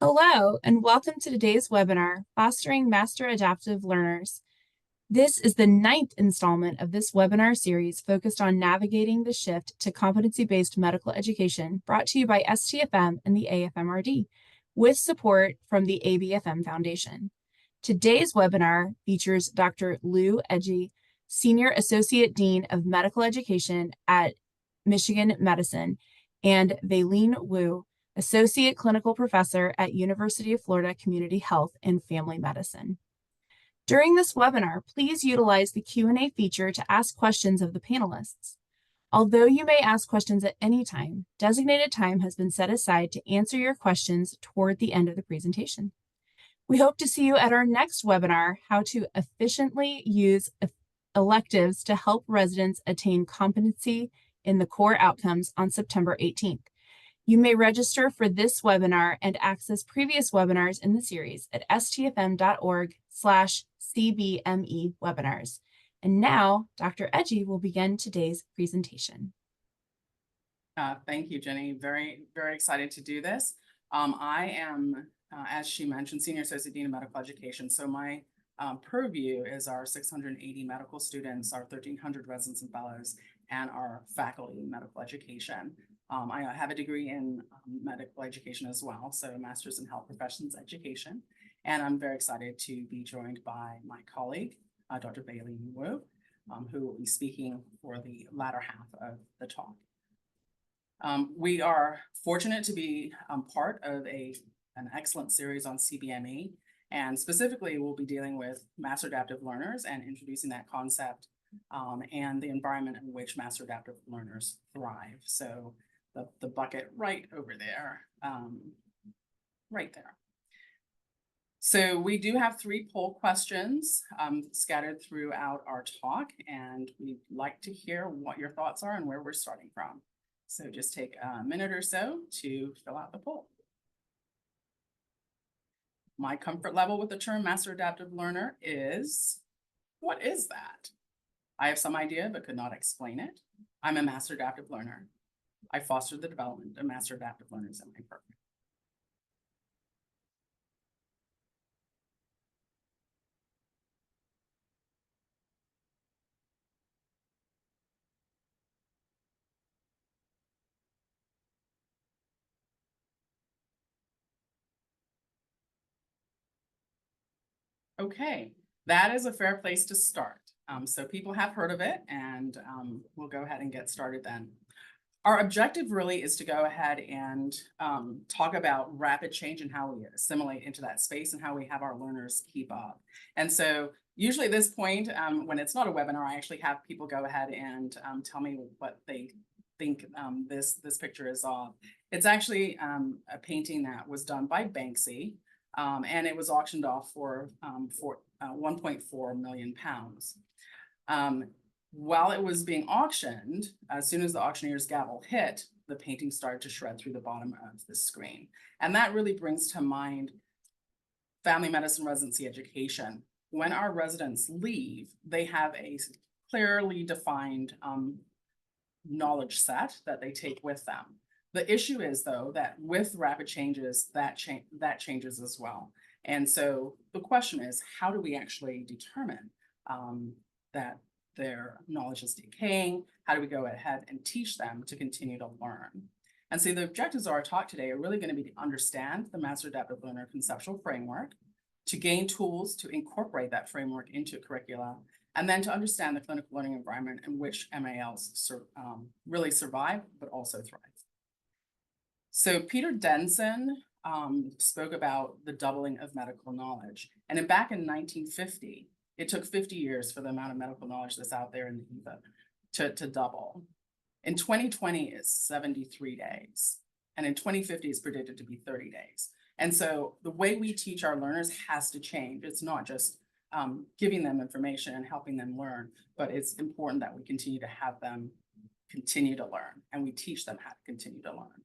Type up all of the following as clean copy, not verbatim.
Hello, and welcome to today's webinar, Fostering Master Adaptive Learners. This is the 9th installment of this webinar series focused on navigating the shift to competency-based medical education, brought to you by STFM and the AFMRD, with support from the ABFM Foundation. Today's webinar features Dr. Lou Edgy, Senior Associate Dean of Medical Education at Michigan Medicine, and Valine Wu, Associate Clinical Professor at University of Florida Community Health and Family Medicine. During this webinar, please utilize the Q&A feature to ask questions of the panelists. Although you may ask questions at any time, designated time has been set aside to answer your questions toward the end of the presentation. We hope to see you at our next webinar, How to Efficiently Use Electives to Help Residents Attain Competency in the Core Outcomes, on September 18th. You may register for this webinar and access previous webinars in the series at stfm.org/cbme webinars. And now, Dr. Edgy will begin today's presentation. Thank you, Jenny. Very, very excited to do this. I am, as she mentioned, Senior Associate Dean of Medical Education. So my purview is our 680 medical students, our 1,300 residents and fellows, and our faculty in medical education. I have a degree in medical education as well, so a master's in health professions education. And I'm very excited to be joined by my colleague, Dr. Valine Wu, who will be speaking for the latter half of the talk. We are fortunate to be part of an excellent series on CBME, and specifically we'll be dealing with master adaptive learners and introducing that concept and the environment in which master adaptive learners thrive. So the bucket right over there, right there. So we do have 3 poll questions scattered throughout our talk, and we'd like to hear what your thoughts are and where we're starting from. So just take a minute or so to fill out the poll. My comfort level with the term master adaptive learner is, what is that? I have some idea, but could not explain it. I'm a master adaptive learner. I foster the development of master adaptive learners in my program. Okay, that is a fair place to start. So people have heard of it, and we'll go ahead and get started then. Our objective really is to go ahead and talk about rapid change and how we assimilate into that space and how we have our learners keep up. And so usually at this point, when it's not a webinar, I actually have people go ahead and tell me what they think this picture is of. It's actually a painting that was done by Banksy, and it was auctioned off for 1.4 million pounds. While it was being auctioned, as soon as the auctioneer's gavel hit, the painting started to shred through the bottom of the screen. And that really brings to mind family medicine residency education. When our residents leave, they have a clearly defined knowledge set that they take with them. The issue is, though, that with rapid changes, that changes as well. And so the question is, how do we actually determine that their knowledge is decaying? How do we go ahead and teach them to continue to learn? And so the objectives of our talk today are really going to be to understand the Master Adaptive Learner conceptual framework, to gain tools to incorporate that framework into curricula, and then to understand the clinical learning environment in which MALs really survive, but also thrive. So Peter Denson spoke about the doubling of medical knowledge. And then back in 1950, it took 50 years for the amount of medical knowledge that's out there in the EVA to double. In 2020, it's 73 days. And in 2050, it's predicted to be 30 days. And so the way we teach our learners has to change. It's not just giving them information and helping them learn, but it's important that we continue to have them continue to learn, and we teach them how to continue to learn.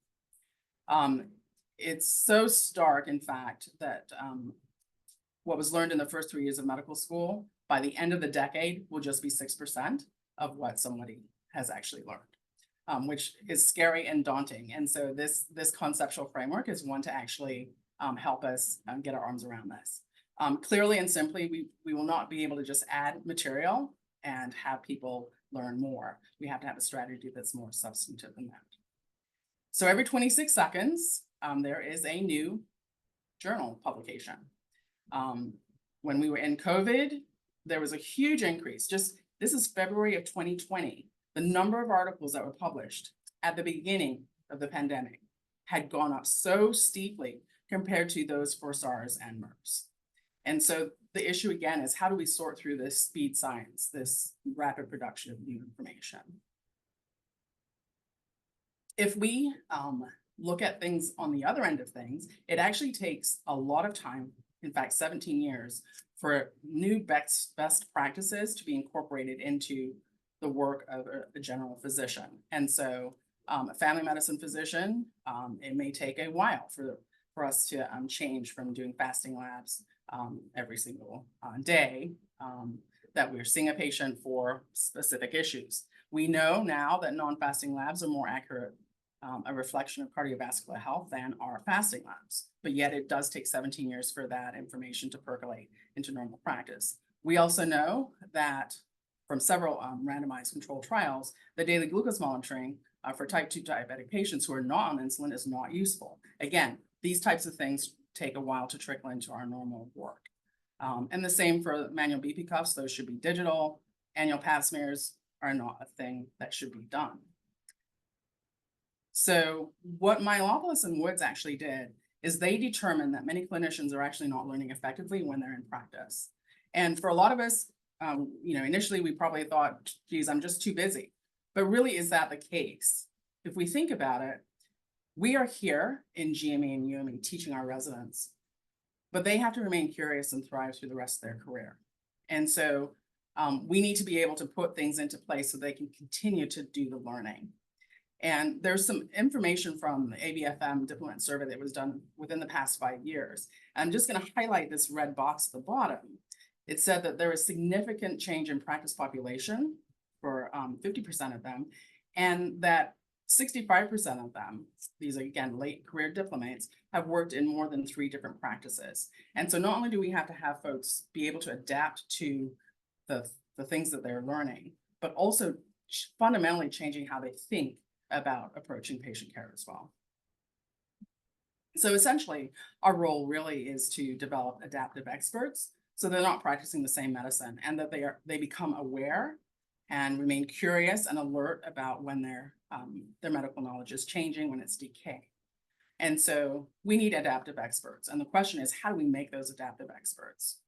It's so stark, in fact, that what was learned in the first 3 years of medical school, by the end of the decade, will just be 6% of what somebody has actually learned, which is scary and daunting. And so this conceptual framework is one to actually help us get our arms around this. Clearly and simply, we will not be able to just add material and have people learn more. We have to have a strategy that's more substantive than that. So every 26 seconds, there is a new journal publication. When we were in COVID, there was a huge increase. This is February of 2020. The number of articles that were published at the beginning of the pandemic had gone up so steeply compared to those for SARS and MERS. And so the issue again is, how do we sort through this speed science, this rapid production of new information? If we look at things on the other end of things, it actually takes a lot of time, in fact, 17 years, for new best practices to be incorporated into the work of a general physician. And so a family medicine physician, it may take a while for us to change from doing fasting labs every single day that we're seeing a patient for specific issues. We know now that non-fasting labs are more accurate, a reflection of cardiovascular health than our fasting labs, but yet it does take 17 years for that information to percolate into normal practice. We also know that from several randomized controlled trials, the daily glucose monitoring for type 2 diabetic patients who are not on insulin is not useful. Again, these types of things take a while to trickle into our normal work. And the same for manual BP cuffs, those should be digital. Annual pap smears are not a thing that should be done. So what Myelopoulos and Woods actually did is they determined that many clinicians are actually not learning effectively when they're in practice. And for a lot of us, initially we probably thought, geez, I'm just too busy. But really, is that the case? If we think about it, we are here in GME and UME teaching our residents, but they have to remain curious and thrive through the rest of their career. And so we need to be able to put things into place so they can continue to do the learning. And there's some information from the ABFM diplomat survey that was done within the past 5 years. I'm just going to highlight this red box at the bottom. It said that there was significant change in practice population for 50% of them, and that 65% of them, these are again late career diplomates, have worked in more than 3 different practices. And so not only do we have to have folks be able to adapt to the things that they're learning, but also fundamentally changing how they think about approaching patient care as well. So essentially, our role really is to develop adaptive experts so they're not practicing the same medicine, and that they become aware and remain curious and alert about when their medical knowledge is changing, when it's decaying. And so we need adaptive experts. And the question is, how do we make those adaptive experts?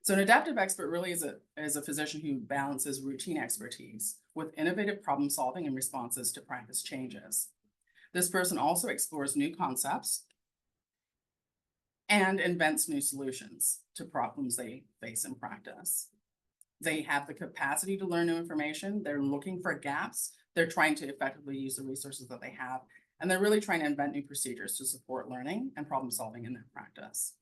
So an adaptive expert really is a physician who balances routine expertise with innovative problem solving and responses to practice changes. This person also explores new concepts and invents new solutions to problems they face in practice. They have the capacity to learn new information. They're looking for gaps. They're trying to effectively use the resources that they have. And they're really trying to invent new procedures to support learning and problem solving in their practice.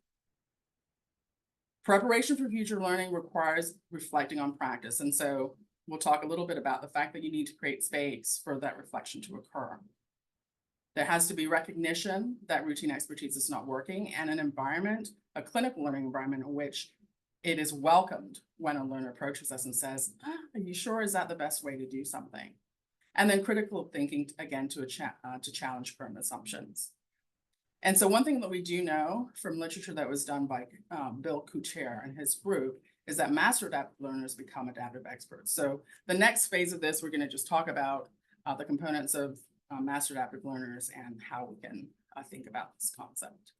Preparation for future learning requires reflecting on practice. And so we'll talk a little bit about the fact that you need to create space for that reflection to occur. There has to be recognition that routine expertise is not working, and an environment, a clinical learning environment in which it is welcomed when a learner approaches us and says, are you sure is that the best way to do something? And then critical thinking, again, to challenge current assumptions. And so one thing that we do know from literature that was done by Bill Couture and his group is that master adaptive learners become adaptive experts. So the next phase of this, we're going to just talk about the components of master adaptive learners and how we can think about this concept.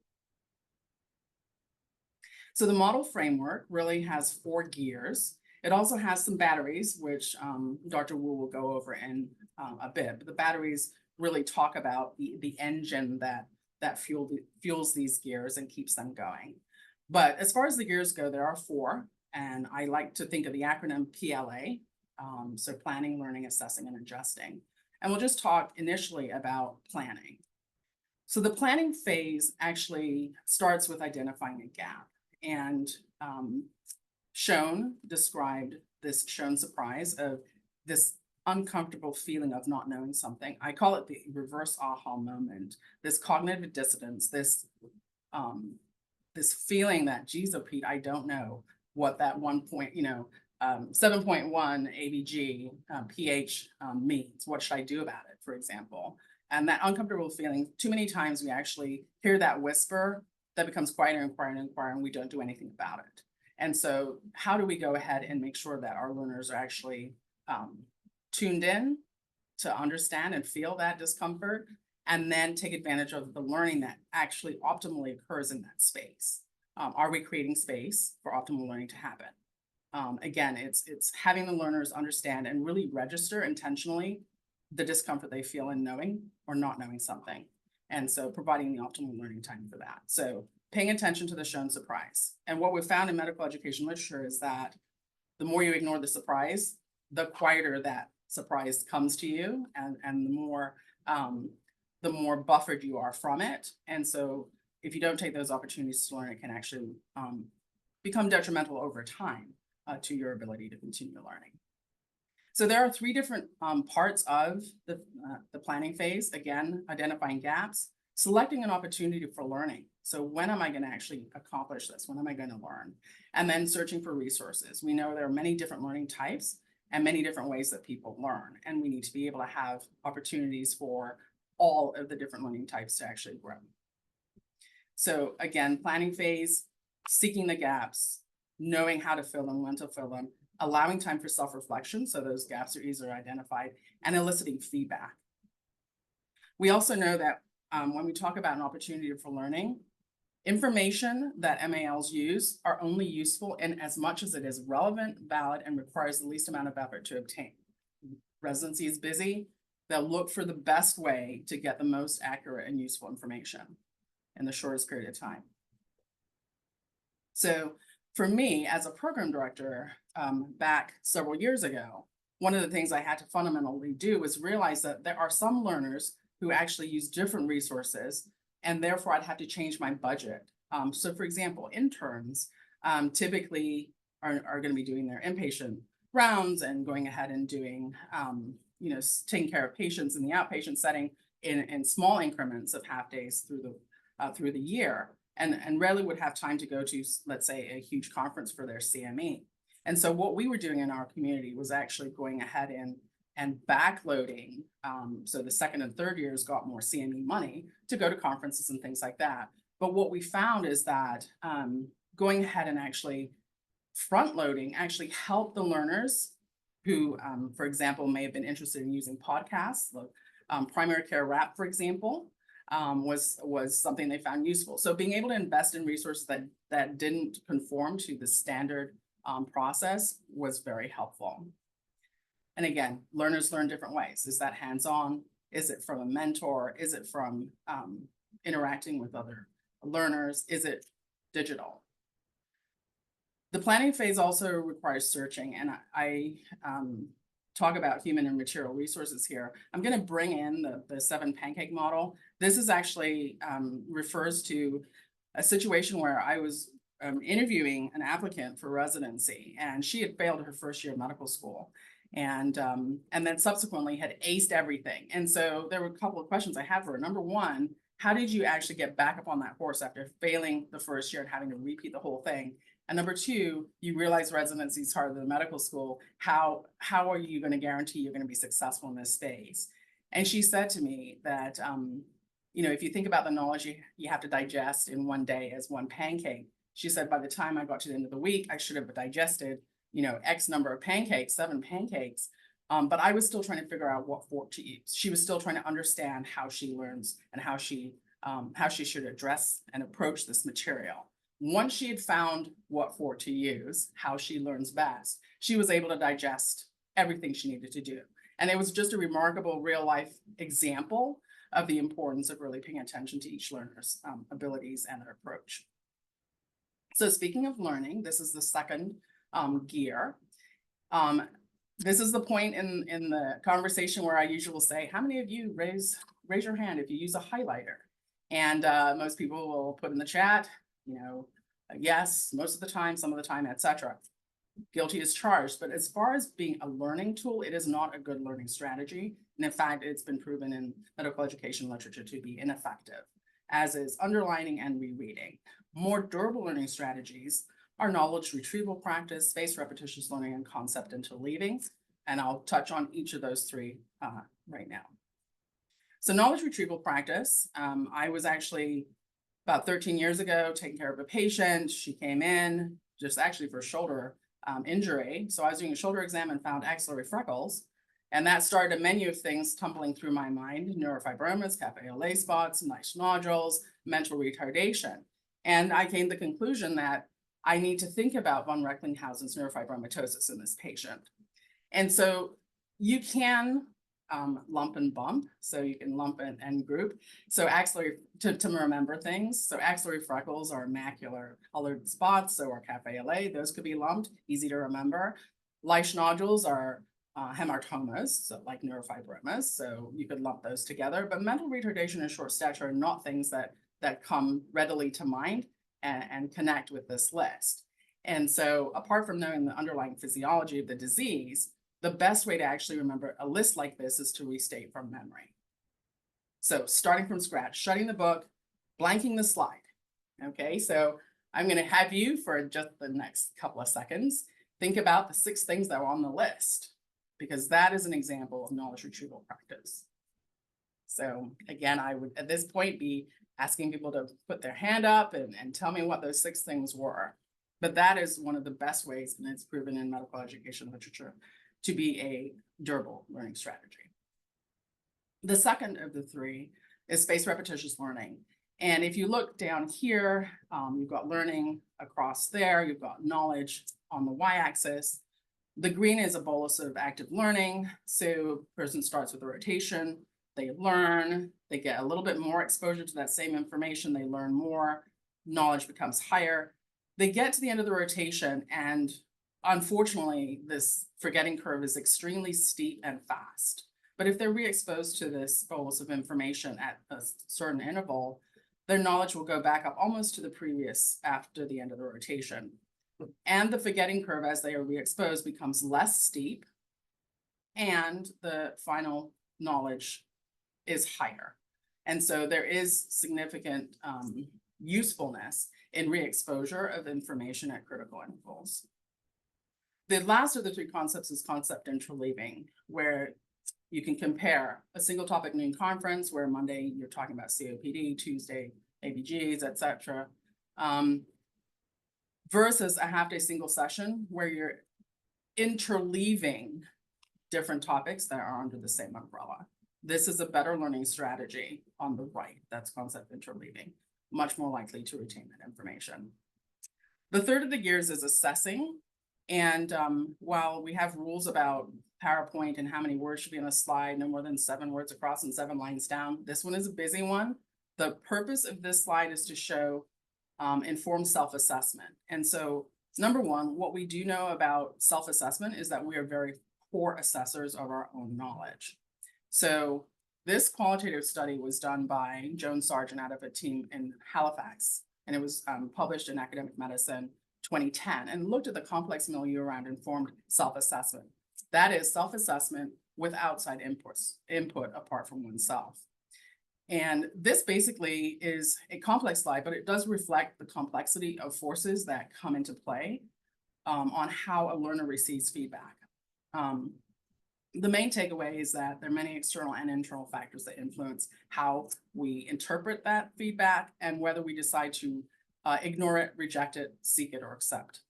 So the model framework really has 4 gears. It also has some batteries, which Dr. Wu will go over in a bit. But the batteries really talk about the engine that fuels these gears and keeps them going. But as far as the gears go, there are 4, and I like to think of the acronym PLA, so planning, learning, assessing, and adjusting. And we'll just talk initially about planning. So the planning phase actually starts with identifying a gap. And Schoen described this Schoen surprise of this uncomfortable feeling of not knowing something. I call it the reverse aha moment, this cognitive dissonance, this this feeling that, geez, oh, Pete, I don't know what that 7.1 ABG pH means. What should I do about it, for example? And that uncomfortable feeling, too many times we actually hear that whisper that becomes quieter and quieter and quieter, and we don't do anything about it. And so how do we go ahead and make sure that our learners are actually tuned in to understand and feel that discomfort, and then take advantage of the learning that actually optimally occurs in that space? Are we creating space for optimal learning to happen? Again, it's having the learners understand and really register intentionally the discomfort they feel in knowing or not knowing something. And so providing the optimal learning time for that. So paying attention to the shown surprise. And what we've found in medical education literature is that the more you ignore the surprise, the quieter that surprise comes to you, and the more buffered you are from it. And so if you don't take those opportunities to learn, it can actually become detrimental over time to your ability to continue learning. So there are 3 different parts of the planning phase. Again, identifying gaps, selecting an opportunity for learning. So when am I going to actually accomplish this? When am I going to learn? And then searching for resources. We know there are many different learning types and many different ways that people learn. And we need to be able to have opportunities for all of the different learning types to actually grow. So again, planning phase, seeking the gaps, knowing how to fill them, when to fill them, allowing time for self-reflection so those gaps are easier identified, and eliciting feedback. We also know that when we talk about an opportunity for learning, information that MALs use are only useful in as much as it is relevant, valid, and requires the least amount of effort to obtain. Residency is busy. They'll look for the best way to get the most accurate and useful information in the shortest period of time. So for me, as a program director, back several years ago, one of the things I had to fundamentally do was realize that there are some learners who actually use different resources, and therefore I'd have to change my budget. So for example, interns typically are going to be doing their inpatient rounds and going ahead and doing, taking care of patients in the outpatient setting in small increments of half days through the year. And rarely would have time to go to, let's say, a huge conference for their CME. And so what we were doing in our community was actually going ahead and backloading. So the second and third years got more CME money to go to conferences and things like that. But what we found is that going ahead and actually front loading actually helped the learners who, for example, may have been interested in using podcasts. Primary care rap, for example, was something they found useful. So being able to invest in resources that didn't conform to the standard process was very helpful. And again, learners learn different ways. Is that hands-on? Is it from a mentor? Is it from interacting with other learners? Is it digital? The planning phase also requires searching, and I talk about human and material resources here. I'm going to bring in the 7 pancake model. This is actually refers to a situation where I was interviewing an applicant for residency, and she had failed her first year of medical school, and then subsequently had aced everything. And so there were a couple of questions I had for her. Number one, how did you actually get back up on that horse after failing the first year and having to repeat the whole thing? And number two, you realize residency is harder than medical school. How are you going to guarantee you're going to be successful in this phase? And she said to me that, if you think about the knowledge you have to digest in one day as one pancake, she said, by the time I got to the end of the week, I should have digested, X number of pancakes, 7 pancakes. But I was still trying to figure out what fork to use. She was still trying to understand how she learns and how she should address and approach this material. Once she had found what fork to use, how she learns best, she was able to digest everything she needed to do. And it was just a remarkable real life example of the importance of really paying attention to each learner's abilities and their approach. So speaking of learning, this is the second gear. This is the point in the conversation where I usually say, how many of you raise your hand if you use a highlighter? And most people will put in the chat, yes, most of the time, some of the time, etc. Guilty as charged. But as far as being a learning tool, it is not a good learning strategy. And in fact, it's been proven in medical education literature to be ineffective. as is underlining and rereading. More durable learning strategies are knowledge retrieval practice, spaced repetitious learning, and concept interleaving. And I'll touch on each of those three right now. So knowledge retrieval practice, I was actually about 13 years ago taking care of a patient. She came in just actually for shoulder injury. So I was doing a shoulder exam and found axillary freckles. And that started a menu of things tumbling through my mind: neurofibromas, cafe au lait spots, nice nodules, mental retardation. And I came to the conclusion that I need to think about von Recklinghausen's neurofibromatosis in this patient. And so you can lump and bump, so you can lump and group. So axillary, to remember things. So axillary freckles are macular colored spots, so are cafe au lait, those could be lumped, easy to remember. Lich nodules are hemartomas, so like neurofibromas, so you could lump those together. But mental retardation and short stature are not things that come readily to mind and connect with this list. And so apart from knowing the underlying physiology of the disease, the best way to actually remember a list like this is to restate from memory. So starting from scratch, shutting the book, blanking the slide. Okay, so I'm going to have you for just the next couple of seconds think about the 6 things that were on the list, because that is an example of knowledge retrieval practice. So again, I would at this point be asking people to put their hand up and tell me what those 6 things were. But that is one of the best ways, and it's proven in medical education literature, to be a durable learning strategy. The second of the 3 is spaced repetitious learning. And if you look down here, you've got learning across there, you've got knowledge on the y-axis. The green is a bolus of active learning. So person starts with a rotation, they learn, they get a little bit more exposure to that same information, they learn more, knowledge becomes higher. They get to the end of the rotation, and unfortunately, this forgetting curve is extremely steep and fast. But if they're re-exposed to this bolus of information at a certain interval, their knowledge will go back up almost to the previous after the end of the rotation. And the forgetting curve, as they are re-exposed, becomes less steep, and the final knowledge is higher. And so there is significant usefulness in re-exposure of information at critical intervals. The last of the 3 concepts is concept interleaving, where you can compare a single topic noon conference, where Monday you're talking about COPD, Tuesday ABGs, etc., versus a half-day single session where you're interleaving different topics that are under the same umbrella. This is a better learning strategy on the right. That's concept interleaving, much more likely to retain that information. The third of the gears is assessing. And while we have rules about PowerPoint and how many words should be on a slide, no more than 7 words across and 7 lines down, this one is a busy one. The purpose of this slide is to show informed self-assessment. And so, number one, what we do know about self-assessment is that we are very poor assessors of our own knowledge. So this qualitative study was done by Joan Sargent out of a team in Halifax, and it was published in Academic Medicine 2010, and looked at the complex milieu around informed self-assessment. That is self-assessment with outside input apart from oneself. And this basically is a complex slide, but it does reflect the complexity of forces that come into play on how a learner receives feedback. The main takeaway is that there are many external and internal factors that influence how we interpret that feedback and whether we decide to ignore it, reject it, seek it, or accept.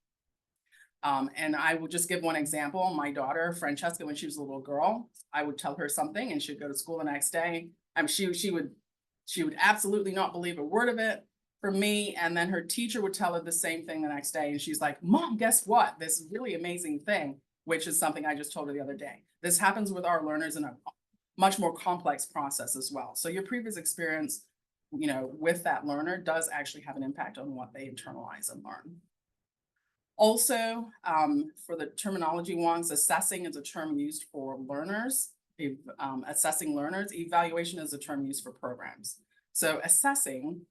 And I will just give one example. My daughter, Francesca, when she was a little girl, I would tell her something and she'd go to school the next day. She would absolutely not believe a word of it from me. And then her teacher would tell her the same thing the next day. And she's like, Mom, guess what? This really amazing thing, which is something I just told her the other day. This happens with our learners in a much more complex process as well. So your previous experience, with that learner does actually have an impact on what they internalize and learn. Also, for the terminology ones, assessing is a term used for learners. Assessing learners, evaluation is a term used for programs. So assessing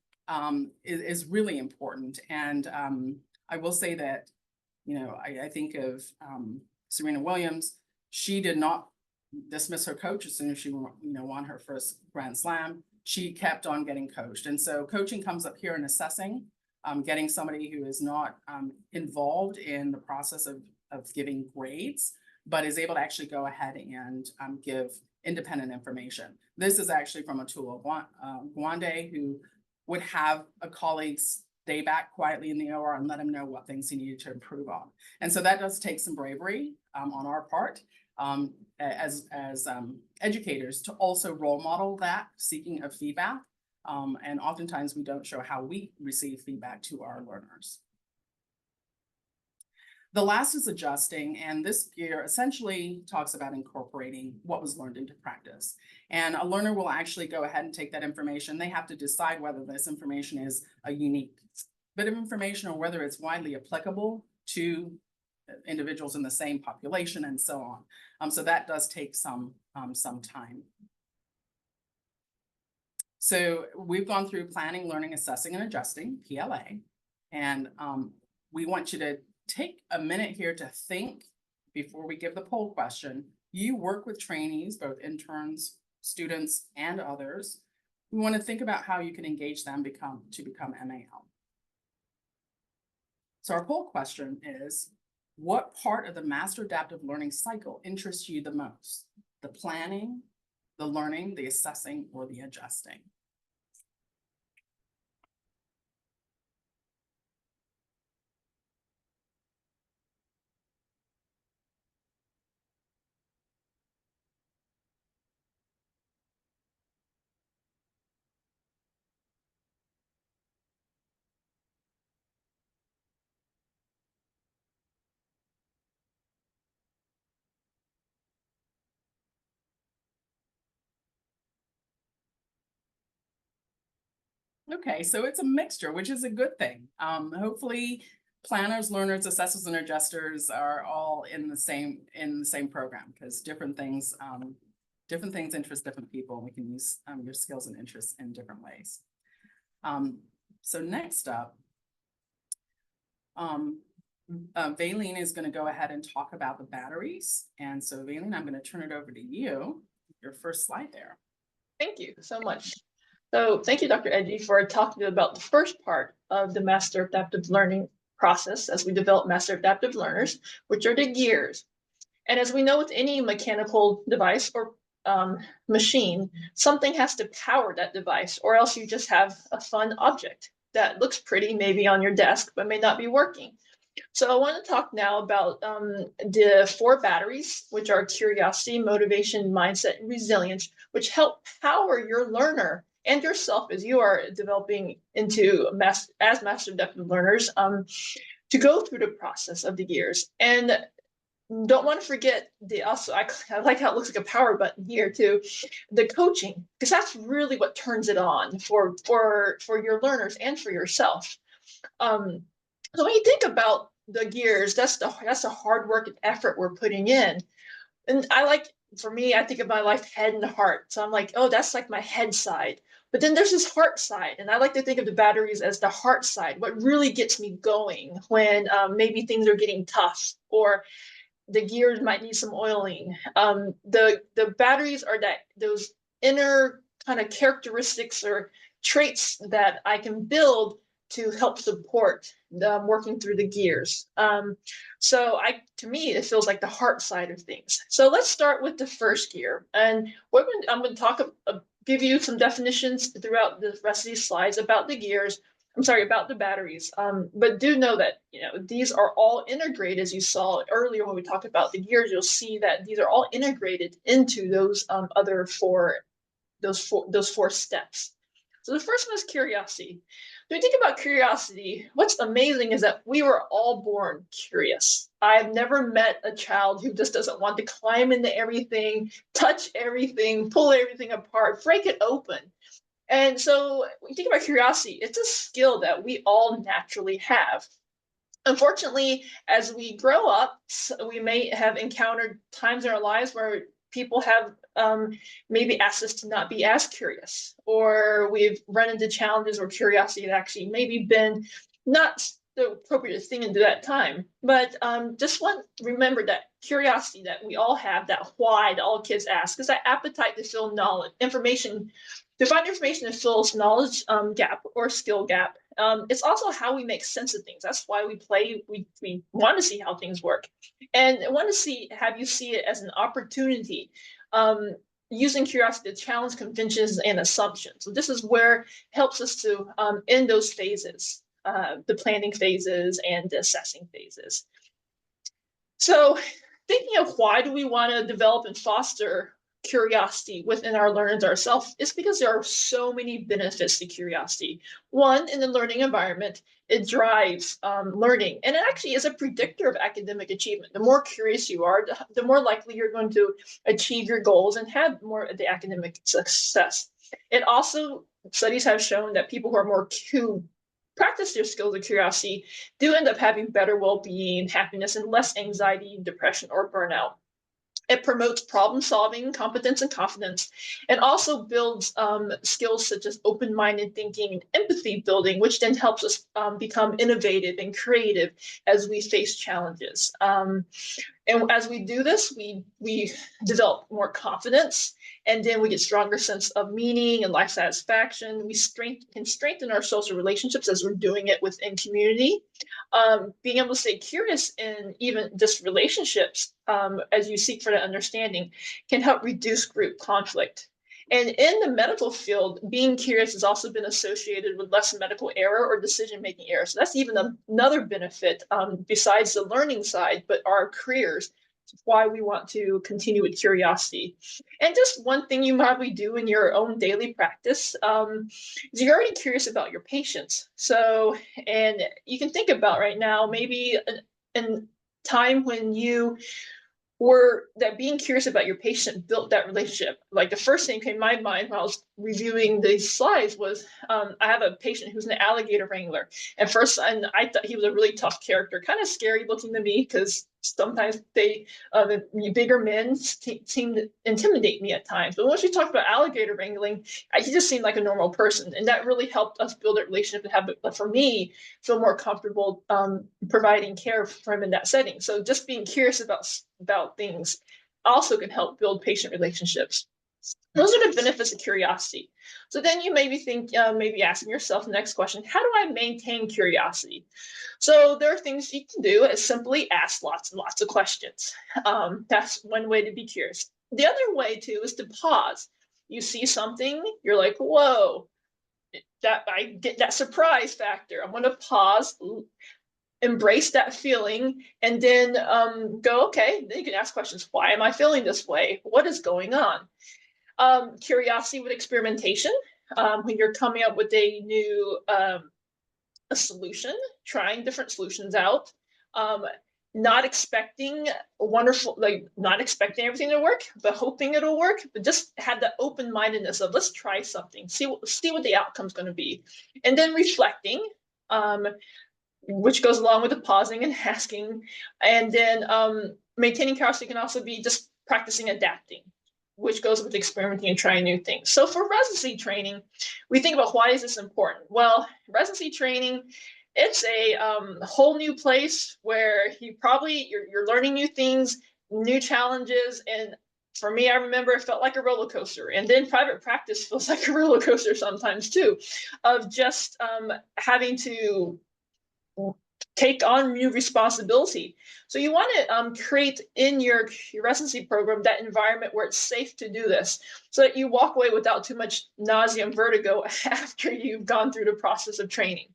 is really important. And I will say that, I think of Serena Williams. She did not dismiss her coach as soon as she won her first Grand Slam. she kept on getting coached. And so coaching comes up here in assessing, getting somebody who is not involved in the process of giving grades, but is able to actually go ahead and give independent information. This is actually from a tool of Gwande, who would have a colleague stay back quietly in the OR and let him know what things he needed to improve on. And so that does take some bravery on our part as educators to also role model that seeking of feedback. And oftentimes we don't show how we receive feedback to our learners. The last is adjusting, and this gear essentially talks about incorporating what was learned into practice. And a learner will actually go ahead and take that information. They have to decide whether this information is a unique bit of information or whether it's widely applicable to individuals in the same population and so on. So that does take some time. So we've gone through planning, learning, assessing, and adjusting, PLA. And we want you to take a minute here to think before we give the poll question. You work with trainees, both interns, students, and others. We want to think about how you can engage them to become MAL. So our poll question is, what part of the master adaptive learning cycle interests you the most? The planning, the learning, the assessing, or the adjusting? Okay, so it's a mixture, which is a good thing. Hopefully planners, learners, assessors, and adjusters are all in the same program, because different things interest different people, and we can use your skills and interests in different ways. So next up, Valine is going to go ahead and talk about the batteries. And so Valine, I'm going to turn it over to you. Your first slide there. Thank you so much. So thank you, Dr. Edgy, for talking about the first part of the master adaptive learning process as we develop master adaptive learners, which are the gears. And as we know with any mechanical device or machine, something has to power that device, or else you just have a fun object that looks pretty maybe on your desk, but may not be working. So I want to talk now about the 4 batteries, which are curiosity, motivation, mindset, and resilience, which help power your learner and yourself as you are developing into as master adaptive learners to go through the process of the gears. And don't want to forget I like how it looks like a power button here too, the coaching, because that's really what turns it on for your learners and for yourself. So when you think about the gears, that's the hard work and effort we're putting in. And for me, I think of my life head and heart. So I'm like, oh, that's like my head side. But then there's this heart side. And I like to think of the batteries as the heart side, what really gets me going when maybe things are getting tough or the gears might need some oiling. The batteries are those inner kind of characteristics or traits that I can build to help support working through the gears. To me, it feels like the heart side of things. So let's start with the first gear. And I'm going to give you some definitions throughout the rest of these slides about the gears. About the batteries. But do know that these are all integrated, as you saw earlier when we talked about the gears. You'll see that these are all integrated into those other four steps. So the first one is curiosity. When you think about curiosity, what's amazing is that we were all born curious. I've never met a child who just doesn't want to climb into everything, touch everything, pull everything apart, break it open. And so when you think about curiosity, it's a skill that we all naturally have. Unfortunately, as we grow up, we may have encountered times in our lives where people have maybe asked us to not be as curious, or we've run into challenges where curiosity had actually maybe been not the appropriate thing into that time. But remember that curiosity that we all have, that why that all kids ask, is that appetite to feel knowledge, information To find information that fills knowledge gap or skill gap. It's also how we make sense of things. That's why we play. We want to see how things work, and want to have you see it as an opportunity. Using curiosity to challenge conventions and assumptions. So this is where it helps us to end those phases, the planning phases and the assessing phases. So thinking of why do we want to develop and foster curiosity within our learners ourselves, is because there are so many benefits to curiosity. One, in the learning environment, it drives learning, and it actually is a predictor of academic achievement. The more curious you are, the more likely you're going to achieve your goals and have more of the academic success. It also, studies have shown that people who practice their skills of curiosity do end up having better well-being, happiness, and less anxiety, depression, or burnout. It promotes problem solving, competence, and confidence, and also builds skills such as open-minded thinking and empathy building, which then helps us become innovative and creative as we face challenges. And as we do this, we develop more confidence, and then we get stronger sense of meaning and life satisfaction. We can strengthen our social relationships as we're doing it within community. Being able to stay curious in even just relationships as you seek for that understanding can help reduce group conflict. And in the medical field, being curious has also been associated with less medical error or decision-making error. So that's even another benefit besides the learning side, but our careers, why we want to continue with curiosity. And just one thing you probably do in your own daily practice is you're already curious about your patients. So, and you can think about right now, maybe a time when you were that being curious about your patient built that relationship. Like the first thing came to my mind when I was reviewing these slides was I have a patient who's an alligator wrangler. And first, and I thought he was a really tough character, kind of scary looking to me because sometimes the bigger men seem to intimidate me at times. But once we talked about alligator wrangling, he just seemed like a normal person. And that really helped us build a relationship and have, for me, feel more comfortable providing care for him in that setting. So just being curious about things also can help build patient relationships. Those are the benefits of curiosity. So then you maybe think, maybe asking yourself the next question, how do I maintain curiosity? So there are things you can do is simply ask lots and lots of questions. That's one way to be curious. The other way too is to pause. You see something, you're like, whoa, that I get that surprise factor. I'm going to pause, embrace that feeling, and then go, okay, then you can ask questions. Why am I feeling this way? What is going on? Curiosity with experimentation. When you're coming up with a new a solution, trying different solutions out, not expecting not expecting everything to work, but hoping it'll work, but just have that open-mindedness of let's try something, see what the outcome's going to be. And then reflecting, which goes along with the pausing and asking. And then maintaining curiosity can also be just practicing adapting, which goes with experimenting and trying new things. So for residency training, we think about why is this important? Well, residency training, it's a whole new place where you're learning new things, new challenges. And for me, I remember it felt like a roller coaster. And then private practice feels like a roller coaster sometimes too, of just having to take on new responsibility. So you want to create in your residency program that environment where it's safe to do this, so that you walk away without too much nausea and vertigo after you've gone through the process of training.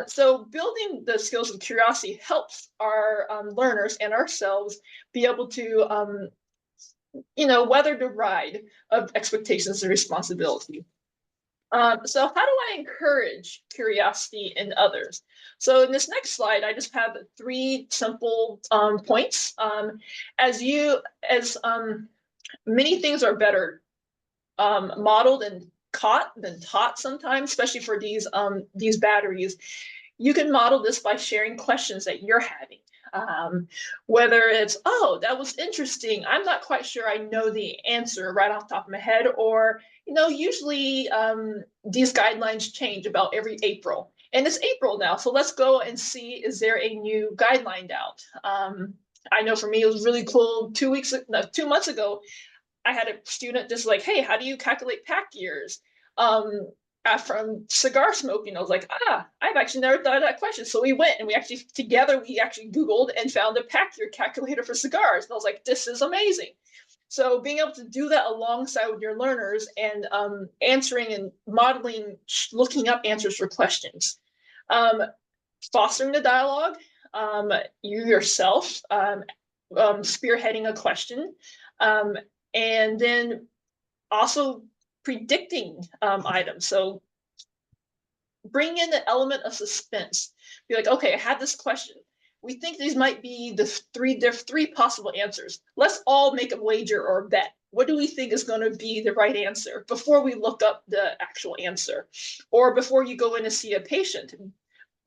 So building the skills of curiosity helps our learners and ourselves be able to weather the ride of expectations and responsibility. So how do I encourage curiosity in others? So in this next slide, I just have 3 simple points. As many things are better modeled and caught than taught sometimes, especially for these batteries. You can model this by sharing questions that you're having. Whether it's, oh, that was interesting, I'm not quite sure I know the answer right off the top of my head, or usually these guidelines change about every April, and it's April now, so let's go and see, is there a new guideline out? I know for me it was really cool 2 months ago, I had a student just like, hey, how do you calculate pack years? From cigar smoking, I was like, I've actually never thought of that question. So we went and we actually Googled and found a pack year calculator for cigars. And I was like, this is amazing. So being able to do that alongside with your learners and answering and modeling, looking up answers for questions. Fostering the dialogue, you yourself spearheading a question, and then also predicting items. So bring in the element of suspense. Be like, okay, I had this question. We think these might be the three possible answers. Let's all make a wager or a bet. What do we think is going to be the right answer before we look up the actual answer? Or before you go in to see a patient,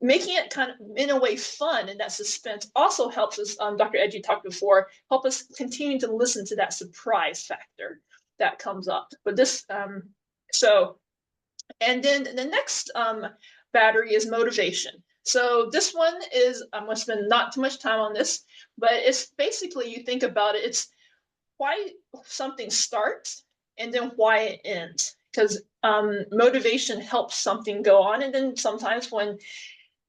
making it kind of in a way fun, and that suspense also helps us, Dr. Edgy talked before, help us continue to listen to that surprise factor that comes up. But this, and then the next battery is motivation. So this one is, I'm going to spend not too much time on this, but it's basically, you think about it, it's why something starts and then why it ends. Because motivation helps something go on. And then sometimes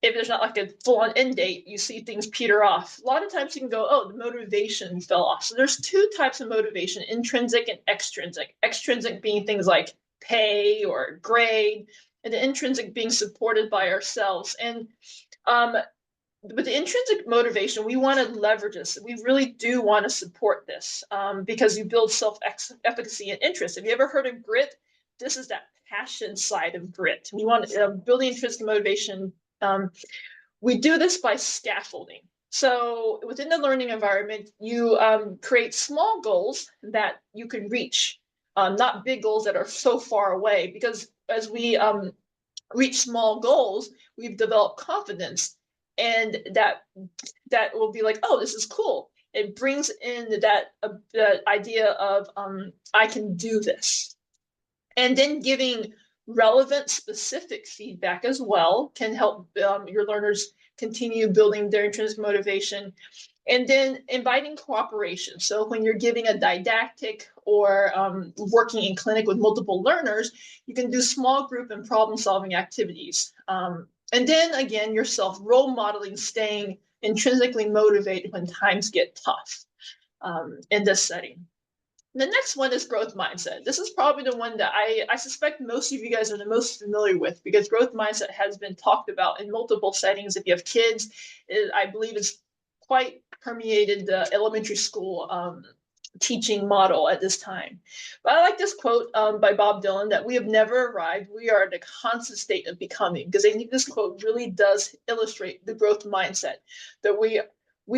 if there's not like a full-on end date, you see things peter off. A lot of times you can go, oh, the motivation fell off. So there's two types of motivation, intrinsic and extrinsic. Extrinsic being things like pay or grade, and the intrinsic being supported by ourselves. And with the intrinsic motivation, we want to leverage this. We really do want to support this because you build self-efficacy and interest. Have you ever heard of grit? This is that passion side of grit. We want building intrinsic motivation. We do this by scaffolding. So within the learning environment, you create small goals that you can reach, not big goals that are so far away, because as we reach small goals, we've developed confidence, and that will be like, oh, this is cool. It brings in that idea of I can do this. And then giving relevant, specific feedback as well can help your learners continue building their intrinsic motivation. And then inviting cooperation. So when you're giving a didactic or working in clinic with multiple learners, you can do small group and problem-solving activities. And then again, yourself role modeling, staying intrinsically motivated when times get tough in this setting. The next one is growth mindset. This is probably the one that I suspect most of you guys are the most familiar with, because growth mindset has been talked about in multiple settings. If you have kids, I believe it's quite permeated the elementary school teaching model at this time. But I like this quote by Bob Dylan, that we have never arrived, we are in a constant state of becoming, because I think this quote really does illustrate the growth mindset, that we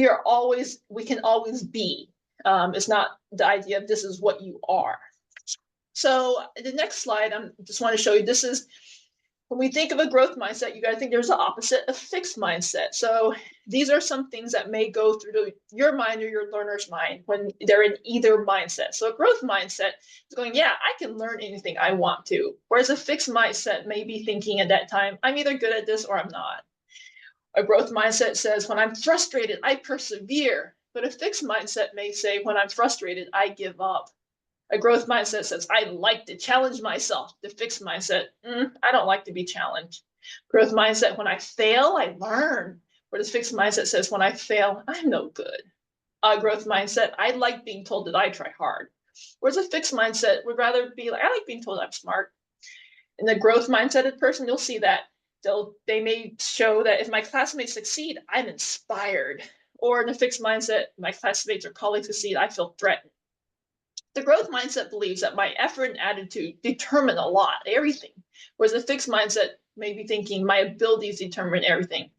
can always be. It's not the idea of this is what you are. So the next slide, I just want to show you, this is, when we think of a growth mindset, you got to think there's the opposite, a fixed mindset. So these are some things that may go through your mind or your learner's mind when they're in either mindset. So a growth mindset is going, yeah, I can learn anything I want to. Whereas a fixed mindset may be thinking at that time, I'm either good at this or I'm not. A growth mindset says, when I'm frustrated, I persevere. But a fixed mindset may say, when I'm frustrated, I give up. A growth mindset says, I like to challenge myself. The fixed mindset, I don't like to be challenged. Growth mindset, when I fail, I learn. Where the fixed mindset says, when I fail, I'm no good. Growth mindset, I like being told that I try hard. Whereas a fixed mindset would rather be like, I like being told I'm smart. In the growth mindseted person, you'll see that they may show that if my classmates succeed, I'm inspired. Or in a fixed mindset, my classmates or colleagues succeed, I feel threatened. The growth mindset believes that my effort and attitude determine a lot, everything. Whereas the fixed mindset may be thinking my abilities determine everything.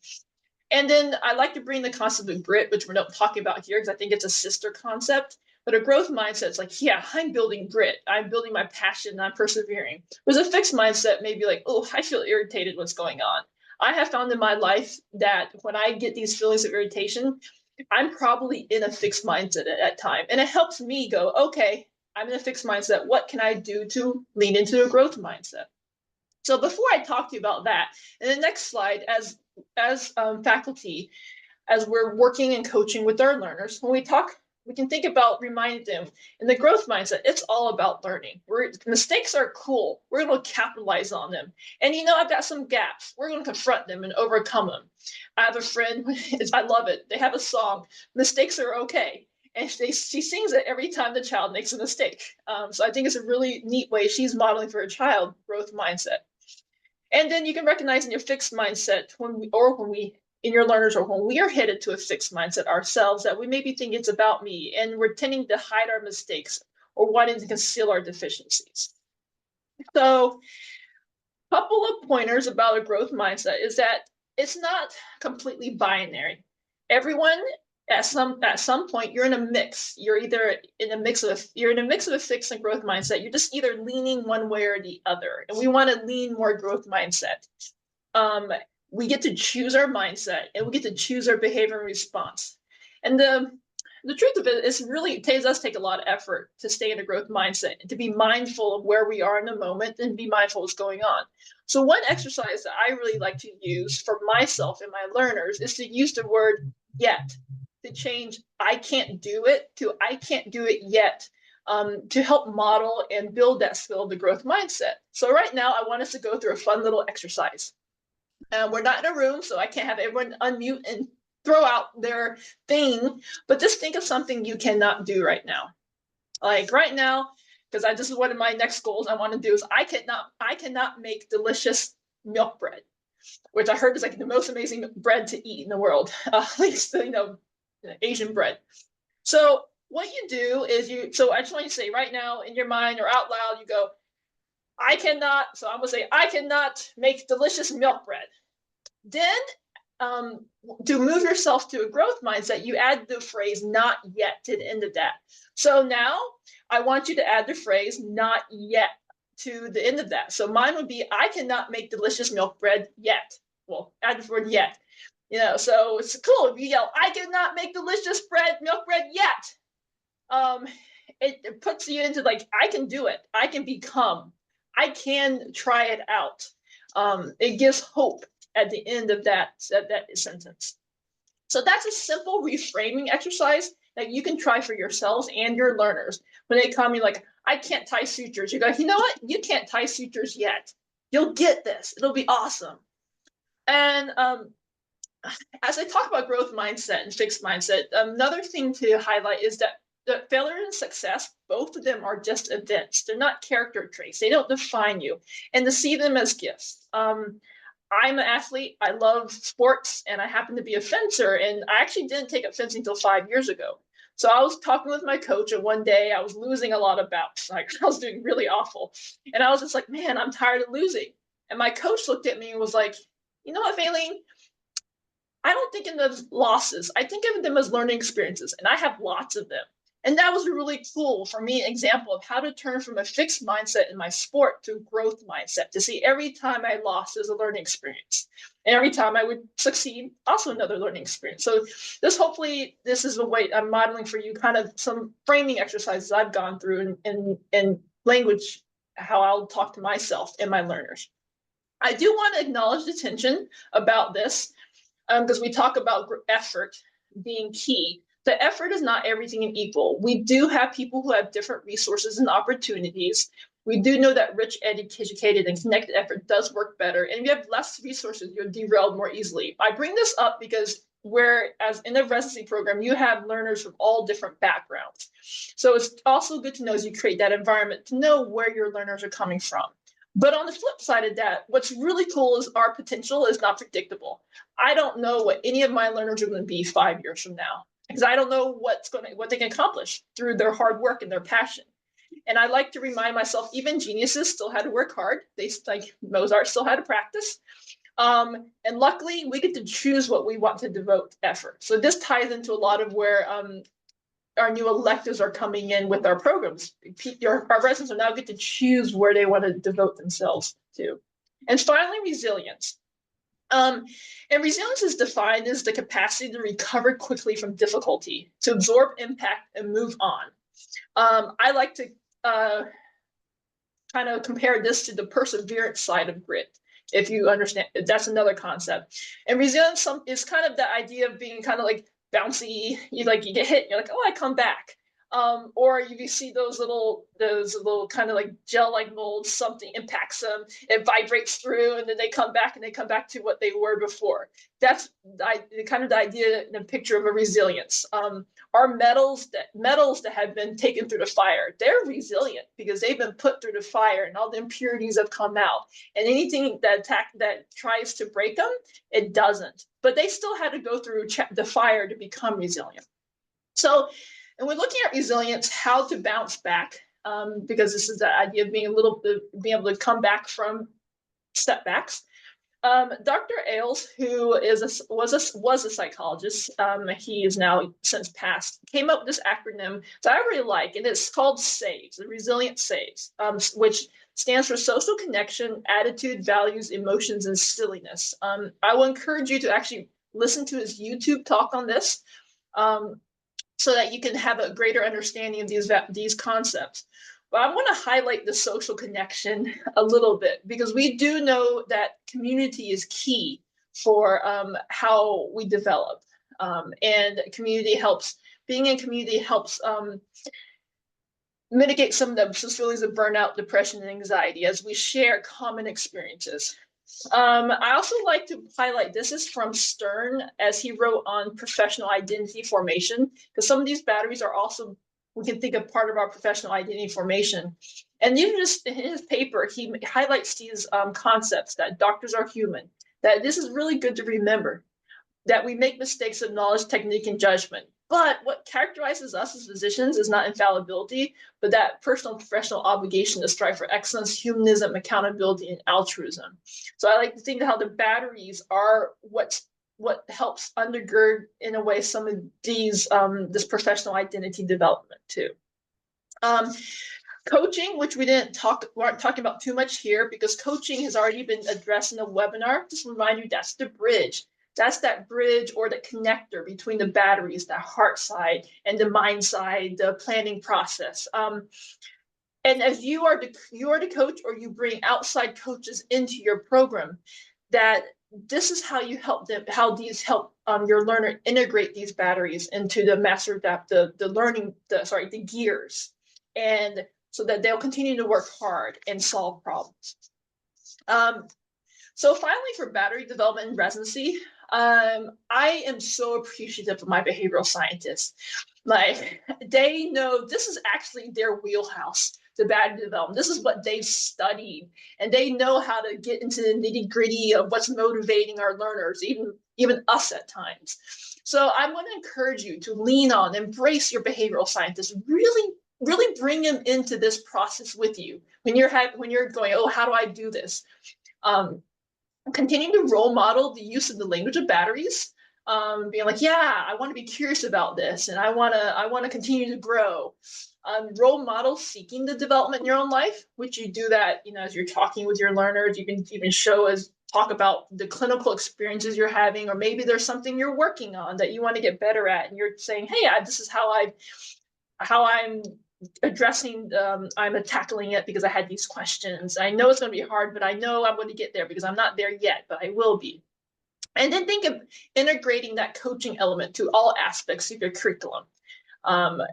And then I like to bring the concept of grit, which we're not talking about here because I think it's a sister concept. But a growth mindset is like, yeah, I'm building grit. I'm building my passion and I'm persevering. Whereas a fixed mindset may be like, oh, I feel irritated. What's going on? I have found in my life that when I get these feelings of irritation, I'm probably in a fixed mindset at that time. And it helps me go, okay, I'm in a fixed mindset. What can I do to lean into a growth mindset? So before I talk to you about that, in the next slide, as faculty, as we're working and coaching with our learners, when we talk we can think about reminding them in the growth mindset, it's all about learning. Mistakes are cool. We're going to capitalize on them. And I've got some gaps. We're going to confront them and overcome them. I have a friend, I love it. They have a song, mistakes are okay. And she sings it every time the child makes a mistake. So I think it's a really neat way she's modeling for a child growth mindset. And then you can recognize in your fixed mindset when we in your learners, or when we are headed to a fixed mindset ourselves, that we maybe think it's about me and we're tending to hide our mistakes or wanting to conceal our deficiencies. So a couple of pointers about a growth mindset is that it's not completely binary. Everyone at some point, you're in a mix. You're either in a mix of a fixed and growth mindset. You're just either leaning one way or the other. And we want to lean more growth mindset. We get to choose our mindset and we get to choose our behavior and response. And the truth of it is it does take a lot of effort to stay in a growth mindset and to be mindful of where we are in the moment and be mindful of what's going on. So one exercise that I really like to use for myself and my learners is to use the word yet, to change I can't do it to I can't do it yet, to help model and build that skill of the growth mindset. So right now I want us to go through a fun little exercise. We're not in a room, so I can't have everyone unmute and throw out their thing, but just think of something you cannot do right now. Like right now, because this is one of my next goals I want to do is I cannot make delicious milk bread, which I heard is like the most amazing bread to eat in the world, at least Asian bread. So what you do is so I just want you to say right now in your mind or out loud, you go, I cannot, so I'm gonna say, I cannot make delicious milk bread. Then to move yourself to a growth mindset, you add the phrase not yet to the end of that. So now I want you to add the phrase not yet to the end of that. So mine would be, I cannot make delicious milk bread yet. Well, add the word yet. So it's cool if you yell, I cannot make delicious milk bread yet. It puts you into like, I can do it. I can become. I can try it out. It gives hope at the end of that sentence. So that's a simple reframing exercise that you can try for yourselves and your learners. When they come, you're like, I can't tie sutures. You go, you know what? You can't tie sutures yet. You'll get this. It'll be awesome. And as I talk about growth mindset and fixed mindset, another thing to highlight is that the failure and success, both of them are just events. They're not character traits. They don't define you. And to see them as gifts. I'm an athlete. I love sports, and I happen to be a fencer. And I actually didn't take up fencing until 5 years ago. So I was talking with my coach, and one day I was losing a lot of bouts. Like I was doing really awful. And I was just like, man, I'm tired of losing. And my coach looked at me and was like, you know what, Faylene? I don't think of them as losses. I think of them as learning experiences, and I have lots of them. And that was really cool for me, an example of how to turn from a fixed mindset in my sport to a growth mindset, to see every time I lost as a learning experience. And every time I would succeed, also another learning experience. So this is a way I'm modeling for you kind of some framing exercises I've gone through in language, how I'll talk to myself and my learners. I do want to acknowledge the tension about this, because we talk about effort being key. The effort is not everything and equal. We do have people who have different resources and opportunities. We do know that rich, educated, and connected effort does work better. And if you have less resources, you're derailed more easily. I bring this up because whereas in the residency program, you have learners from all different backgrounds. So it's also good to know as you create that environment to know where your learners are coming from. But on the flip side of that, what's really cool is our potential is not predictable. I don't know what any of my learners are going to be 5 years from now, because I don't know what they can accomplish through their hard work and their passion. And I like to remind myself, even geniuses still had to work hard. They, like Mozart, still had to practice. And luckily, we get to choose what we want to devote effort. So this ties into a lot of where our new electives are coming in with our programs. Our residents are now get to choose where they want to devote themselves to. And finally, resilience. And resilience is defined as the capacity to recover quickly from difficulty, to absorb impact and move on. I like to kind of compare this to the perseverance side of grit. If you understand, that's another concept. And resilience is kind of the idea of being kind of like bouncy, you get hit, you're like, oh, I come back. Or you see those little kind of like gel-like molds, something impacts them, it vibrates through, and then they come back to what they were before. That's kind of the idea in a picture of a resilience. Our metals that have been taken through the fire, they're resilient because they've been put through the fire and all the impurities have come out. And anything that tries to break them, it doesn't. But they still had to go through the fire to become resilient. So, and we're looking at resilience, how to bounce back, because this is the idea of being able to come back from setbacks. Dr. Ailes, who was a psychologist, he is now since passed, came up with this acronym that I really like, and it's called SAVES, the Resilient SAVES, which stands for social connection, attitude, values, emotions, and silliness. I will encourage you to actually listen to his YouTube talk on this, so that you can have a greater understanding of these concepts. But I want to highlight the social connection a little bit, because we do know that community is key for how we develop. And being in community helps mitigate some of the feelings of burnout, depression, and anxiety as we share common experiences. I also like to highlight, this is from Stern, as he wrote on professional identity formation, because some of these batteries are also, we can think of part of our professional identity formation. And in his paper, he highlights these concepts that doctors are human, that this is really good to remember, that we make mistakes of knowledge, technique, and judgment. But what characterizes us as physicians is not infallibility, but that personal professional obligation to strive for excellence, humanism, accountability, and altruism. So I like to think how the batteries are what helps undergird, in a way, some of these this professional identity development too. Coaching, which we aren't talking about too much here, because coaching has already been addressed in the webinar. Just remind you, that's the bridge. That's that bridge or the connector between the batteries, that heart side and the mind side, the planning process. And as you are the coach, or you bring outside coaches into your program, that this is how you help them, how these help your learner integrate these batteries into the master adaptive, the gears, and so that they'll continue to work hard and solve problems. So finally, for battery development and residency, I am so appreciative of my behavioral scientists. Like, they know this is actually their wheelhouse, the battery development. This is what they've studied, and they know how to get into the nitty-gritty of what's motivating our learners, even us at times. So I want to encourage you to lean on, embrace your behavioral scientists, really bring them into this process with you when you're going, oh, how do I do this? Continue to role model the use of the language of batteries, being like, yeah, I want to be curious about this, and I want to continue to grow. Role model seeking the development in your own life, which you do that, as you're talking with your learners. You can even talk about the clinical experiences you're having, or maybe there's something you're working on that you want to get better at, and you're saying, hey, this is how I'm addressing, I'm tackling it because I had these questions. I know it's going to be hard, but I know I'm going to get there because I'm not there yet, but I will be. And then think of integrating that coaching element to all aspects of your curriculum,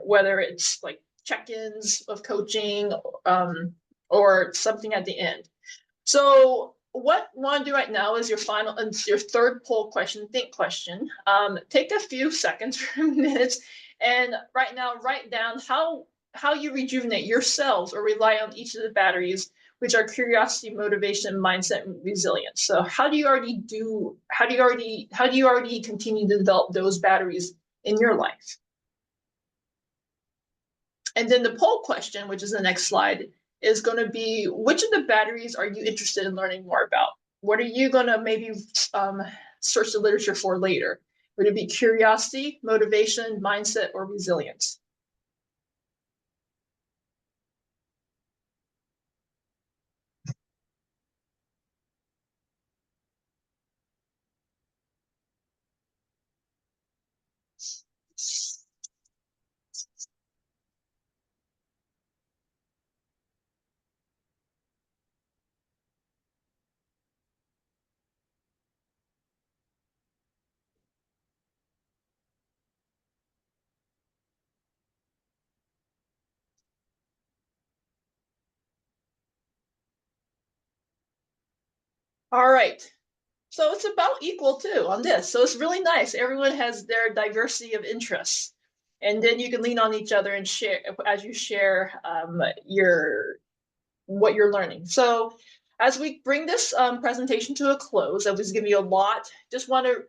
whether it's like check-ins of coaching, or something at the end. So what I want to do right now is your third poll question, think question. Take a few seconds or minutes, and right now write down how you rejuvenate yourselves or rely on each of the batteries, which are curiosity, motivation, mindset, and resilience. So how do you already continue to develop those batteries in your life? And then the poll question, which is the next slide, is going to be, which of the batteries are you interested in learning more about? What are you going to maybe search the literature for later? Would it be curiosity, motivation, mindset, or resilience? All right. So it's about equal too on this. So it's really nice. Everyone has their diversity of interests. And then you can lean on each other and share as you share what you're learning. So as we bring this presentation to a close, I was giving you a lot, just want to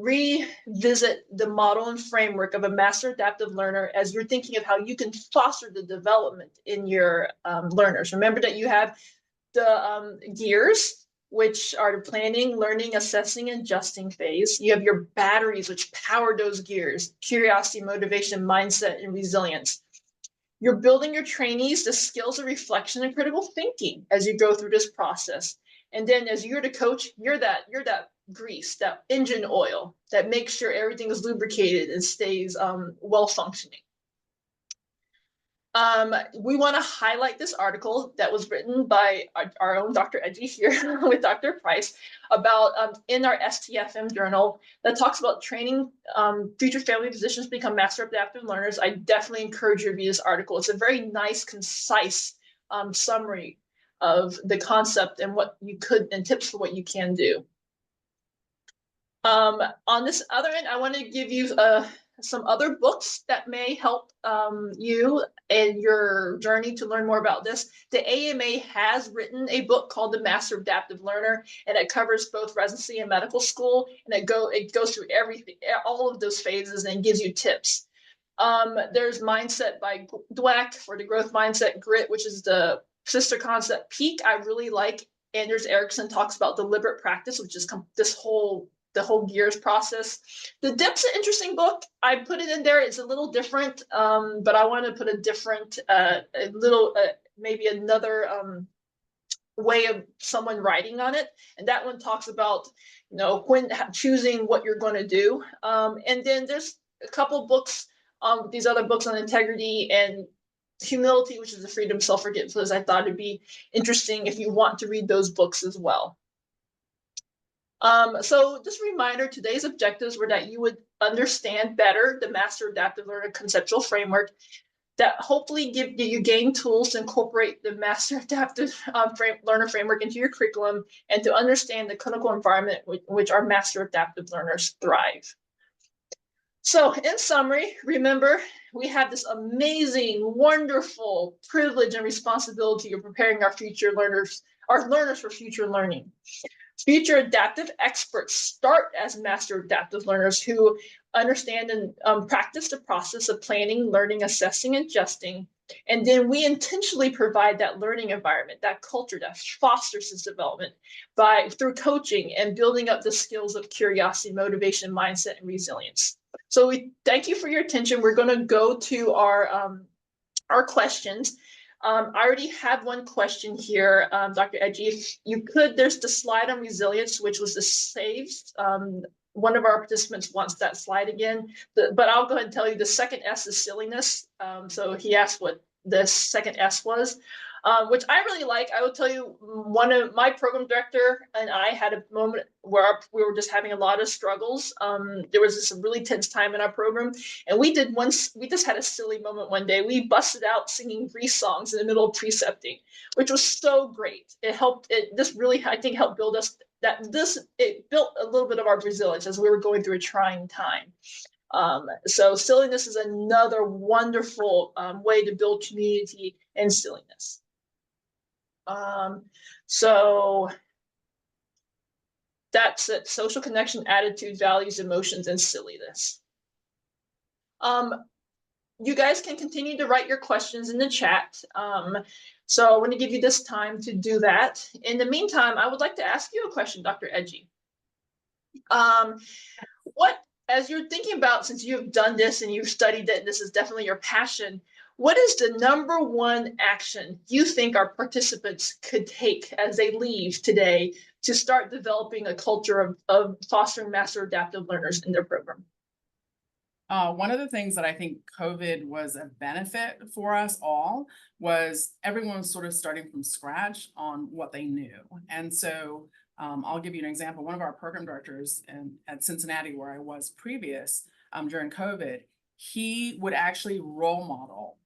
revisit the model and framework of a master adaptive learner as you're thinking of how you can foster the development in your learners. Remember that you have the gears, which are the planning, learning, assessing, and adjusting phase. You have your batteries, which power those gears: curiosity, motivation, mindset, and resilience. You're building your trainees the skills of reflection and critical thinking as you go through this process. And then as you're the coach, you're that grease, that engine oil that makes sure everything is lubricated and stays well functioning. We want to highlight this article that was written by our own Dr. Edgy here with Dr. Price about in our STFM journal that talks about training future family physicians to become master adaptive learners. I definitely encourage you to read this article. It's a very nice, concise summary of the concept and what you could and tips for what you can do. On this other end, I want to give you some other books that may help you in your journey to learn more about this. The AMA has written a book called The Master Adaptive Learner, and it covers both residency and medical school, and it goes through everything, all of those phases, and gives you tips. There's Mindset by Dweck for the growth mindset. Grit, which is the sister concept. Peak, I really like. Anders Ericsson talks about deliberate practice, which is the whole gears process. The Dip's an interesting book. I put it in there. It's a little different, but I want to put a different, maybe another way of someone writing on it. And that one talks about, when choosing what you're going to do. And then there's a couple books, these other books on integrity and humility, which is the freedom, self-forgetfulness. I thought it'd be interesting if you want to read those books as well. So just a reminder, today's objectives were that you would understand better the Master Adaptive Learner conceptual framework, that hopefully you gain tools to incorporate the Master Adaptive Learner framework into your curriculum, and to understand the clinical environment in which our Master Adaptive Learners thrive. So in summary, remember, we have this amazing, wonderful privilege and responsibility of preparing our learners for future learning. Future adaptive experts start as master adaptive learners who understand and practice the process of planning, learning, assessing, and adjusting. And then we intentionally provide that learning environment, that culture that fosters this development through coaching and building up the skills of curiosity, motivation, mindset, and resilience. So we thank you for your attention. We're going to go to our questions. I already have one question here, Dr. Edgy. If you could, there's the slide on resilience, which was the saved. One of our participants wants that slide again, but I'll go ahead and tell you the second S is silliness. So he asked what the second S was, which I really like. I will tell you, one of my program director and I had a moment where we were just having a lot of struggles. There was this really tense time in our program, and we just had a silly moment one day. We busted out singing Grease songs in the middle of precepting, which was so great. It really, I think, helped build us it built a little bit of our resilience as we were going through a trying time. So silliness is another wonderful way to build community and silliness. So that's it. Social connection, attitude, values, emotions, and silliness. You guys can continue to write your questions in the chat. So I want to give you this time to do that. In the meantime, I would like to ask you a question, Dr. Edgy. As you're thinking about, since you've done this and you've studied it, and this is definitely your passion, what is the number one action you think our participants could take as they leave today to start developing a culture of fostering master adaptive learners in their program? One of the things that I think COVID was a benefit for us all was everyone was sort of starting from scratch on what they knew. And so I'll give you an example. One of our program directors at Cincinnati, where I was previous during COVID, he would actually role model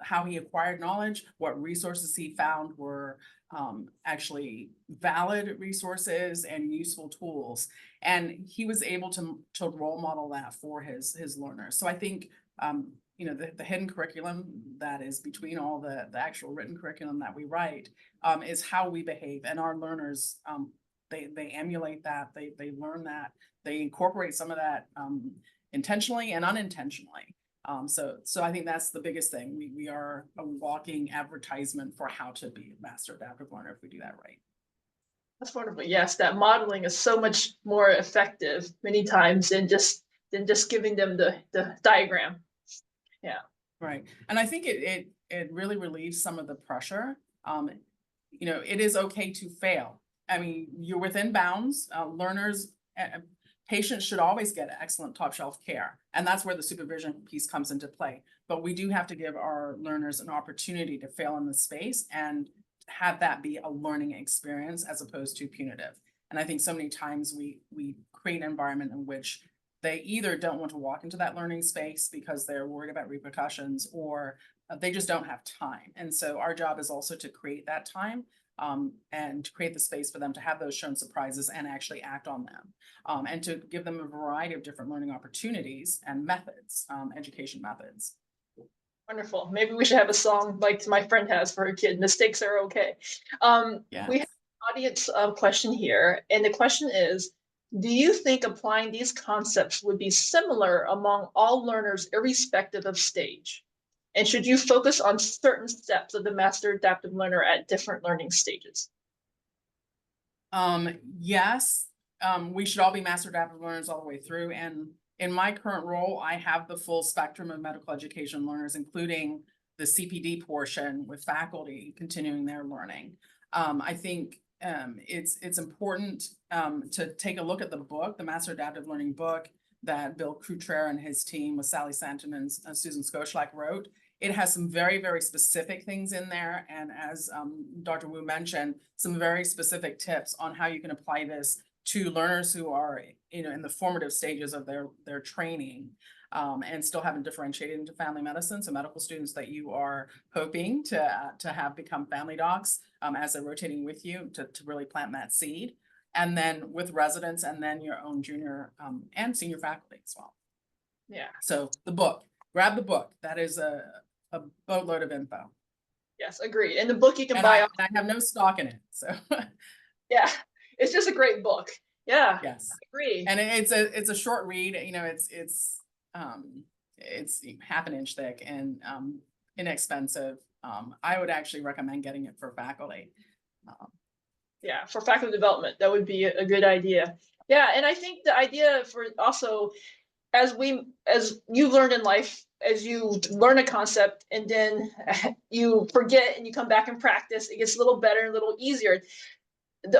how he acquired knowledge, what resources he found were actually valid resources and useful tools. And he was able to role model that for his learners. So I think, you know, the hidden curriculum that is between all the actual written curriculum that we write, is how we behave, and our learners, they emulate that, they learn that, they incorporate some of that, intentionally and unintentionally. So I think that's the biggest thing. We are a walking advertisement for how to be a master adaptive learner if we do that right. That's wonderful. Yes, that modeling is so much more effective many times than just giving them the diagram. Yeah. Right. And I think it really relieves some of the pressure. You know, it is okay to fail. I mean, you're within bounds. Learners, patients should always get excellent top shelf care. And that's where the supervision piece comes into play. But we do have to give our learners an opportunity to fail in the space and have that be a learning experience as opposed to punitive. And I think so many times we create an environment in which they either don't want to walk into that learning space because they're worried about repercussions, or they just don't have time. And so our job is also to create that time, and to create the space for them to have those shown surprises and actually act on them, and to give them a variety of different learning opportunities and methods, education methods. Wonderful. Maybe we should have a song like my friend has for her kid, "Mistakes Are Okay." Yeah. We have an audience question here, and the question is, do you think applying these concepts would be similar among all learners irrespective of stage? And should you focus on certain steps of the master adaptive learner at different learning stages? Yes, we should all be master adaptive learners all the way through. And in my current role, I have the full spectrum of medical education learners, including the CPD portion with faculty continuing their learning. I think it's important to take a look at the book, the Master Adaptive Learning book that Bill Croutre and his team with Sally Santon and Susan Skochlak wrote. It has some very, very specific things in there. And as Dr. Wu mentioned, some very specific tips on how you can apply this to learners who are, you know, in the formative stages of their training, and still haven't differentiated into family medicine. So medical students that you are hoping to have become family docs, as they're rotating with you to really plant that seed. And then with residents, and then your own junior and senior faculty as well. Yeah. So the book, grab the book. That is a boatload of info. Yes, agree. And the book you can And buy. I have no stock in it. So Yeah, it's just a great book. Yeah. yes, I agree. and it's a short read. You know, it's half an inch thick and inexpensive. I would actually recommend getting it for faculty. Yeah, for faculty development, that would be a good idea. Yeah, and I think the idea for also, as you've learned in life, as you learn a concept and then you forget and you come back and practice, it gets a little better and a little easier.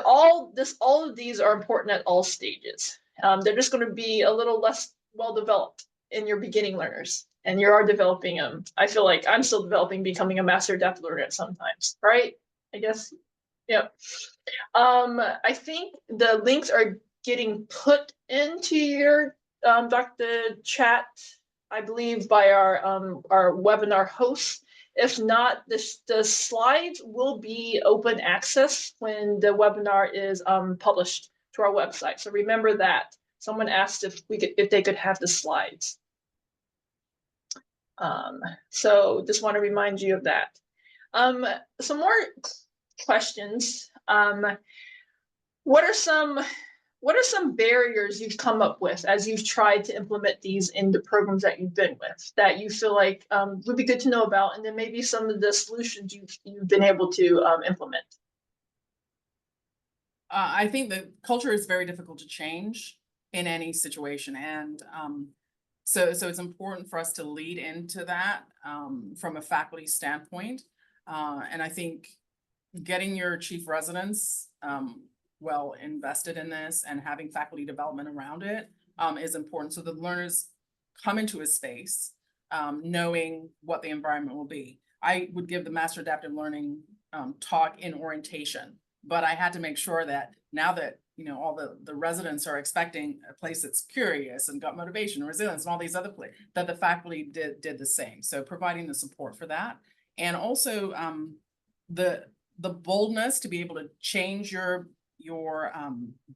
All of these are important at all stages. They're just going to be a little less well developed in your beginning learners, and you are developing them. I feel like I'm still developing, becoming a master adaptive learner at sometimes, right? I guess. Yeah. I think the links are getting put into your Dr. chat, I believe, by our webinar host. If not, the slides will be open access when the webinar is published to our website. So remember that. Someone asked if they could have the slides. So just want to remind you of that. Some more questions. What are some barriers you've come up with as you've tried to implement these in the programs that you've been with that you feel like would be good to know about, and then maybe some of the solutions you've been able to implement? I think the culture is very difficult to change in any situation, and so it's important for us to lead into that from a faculty standpoint, and I think getting your chief residents well invested in this and having faculty development around it is important, so the learners come into a space knowing what the environment will be. I would give the Master Adaptive Learning talk in orientation, but I had to make sure that now that, you know, all the residents are expecting a place that's curious and got motivation and resilience and all these other places, that the faculty did the same. So providing the support for that. And also the boldness to be able to change your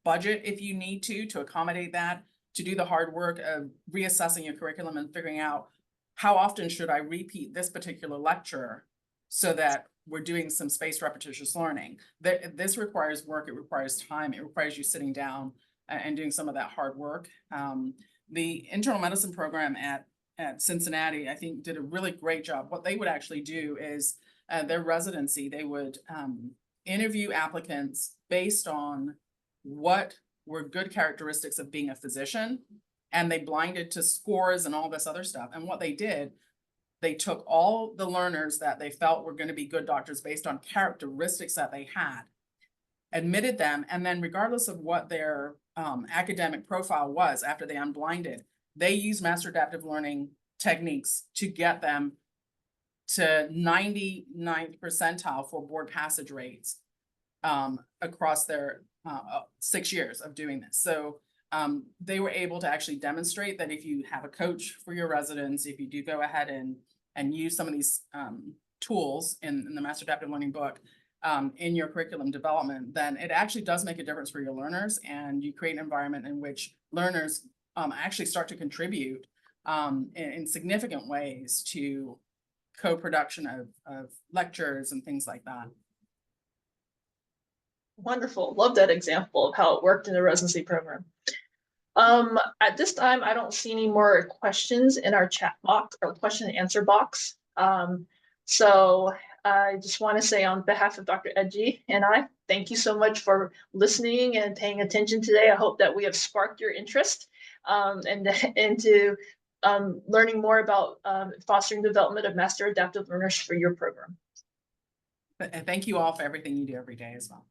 budget if you need to accommodate that, to do the hard work of reassessing your curriculum and figuring out how often should I repeat this particular lecture so that we're doing some spaced repetitious learning. This requires work, it requires time, it requires you sitting down and doing some of that hard work. The internal medicine program at Cincinnati, I think, did a really great job. What they would actually do is their residency, they would interview applicants based on what were good characteristics of being a physician, and they blinded to scores and all this other stuff. And what they did, they took all the learners that they felt were going to be good doctors based on characteristics that they had, admitted them, and then regardless of what their academic profile was after they unblinded, they used master adaptive learning techniques to get them to 99th percentile for board passage rates across their 6 years of doing this. So they were able to actually demonstrate that if you have a coach for your residents, if you do go ahead and use some of these tools in the Master Adaptive Learning book in your curriculum development, then it actually does make a difference for your learners, and you create an environment in which learners actually start to contribute in significant ways to co-production of lectures and things like that. Wonderful. Love that example of how it worked in the residency program. At this time, I don't see any more questions in our chat box or question and answer box. So I just want to say on behalf of Dr. Edgy and I, thank you so much for listening and paying attention today. I hope that we have sparked your interest into learning more about fostering development of master adaptive learners for your program. And thank you all for everything you do every day as well.